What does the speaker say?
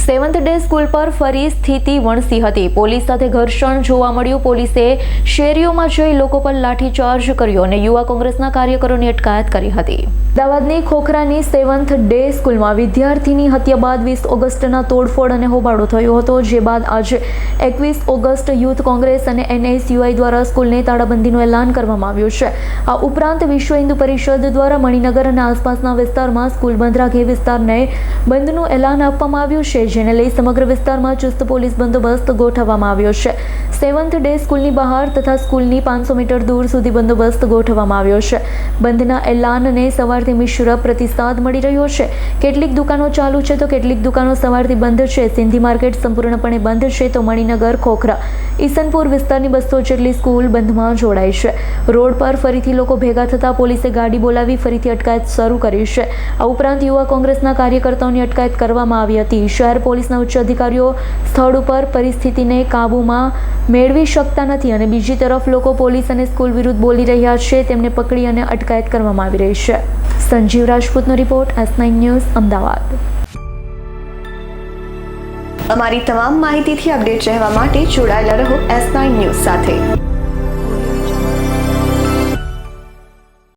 Seventh day school પર ફરી સ્થિતિ વણસી હતી. પોલીસ સાથે ઘર્ષણ જોવા મળ્યું. પોલીસે શેરીઓમાં જઈ લોકો પર લાઠીચાર્જ કર્યો અને યુવા કોંગ્રેસના કાર્યકરોની અટકાયત કરી હતી. અમદાવાદની ખોખરાની સેવન્થ ડે સ્કૂલમાં વિદ્યાર્થીની હત્યા બાદ 20 ઓગસ્ટના તોડફોડ અને હોબાળો થયો હતો. જે બાદ આજે 21 ઓગસ્ટ યુથ કોંગ્રેસ અને NSUI દ્વારા સ્કૂલને તાળાબંધીનું એલાન કરવામાં આવ્યું છે. આ ઉપરાંત વિશ્વ હિન્દુ પરિષદ દ્વારા મણિનગર અને આસપાસના વિસ્તારમાં સ્કૂલ બંધ રાખી વિસ્તારને બંધનું એલાન આપવામાં આવ્યું છે, જેને લઈ સમગ્ર વિસ્તારમાં ચુસ્ત પોલીસ બંદોબસ્ત ગોઠવવામાં આવ્યો છે. સેવન્થ ડે સ્કૂલની બહાર તથા સ્કૂલની 500 મીટર દૂર સુધી બંદોબસ્ત ગોઠવવામાં આવ્યો છે. બંધના એલાનને સવારથી મિશ્ર પ્રતિસાદ મળી રહ્યો છે. કેટલીક દુકાનો ચાલુ છે તો કેટલીક દુકાનો સવારથી બંધ છે. સિંધી માર્કેટ સંપૂર્ણપણે બંધ છે તો મણિનગર, ખોખરા, ઈસનપુર વિસ્તારની 200 જેટલી સ્કૂલ બંધમાં જોડાઈ છે. રોડ પર ફરીથી લોકો ભેગા થતા પોલીસે ગાડી બોલાવી ફરીથી અટકાયત શરૂ કરી છે. આ ઉપરાંત યુવા કોંગ્રેસના કાર્યકર્તાઓની અટકાયત કરવામાં આવી હતી. શહેર પોલીસના ઉચ્ચ અધિકારીઓ સ્થળ ઉપર પરિસ્થિતિને કાબૂમાં મેળવી શકતા નથી અને બીજી તરફ લોકો પોલીસ અને સ્કૂલ વિરુદ્ધ બોલી રહ્યા છે. તેમને પકડી અને અટકાયત કરવામાં આવી રહી છે. સંજીવ રાજપૂતનો રિપોર્ટ, S9 ન્યૂઝ, અમદાવાદ. અમારી તમામ માહિતીથી અપડેટ રહેવા માટે જોડાયેલા રહો S9 ન્યૂઝ સાથે.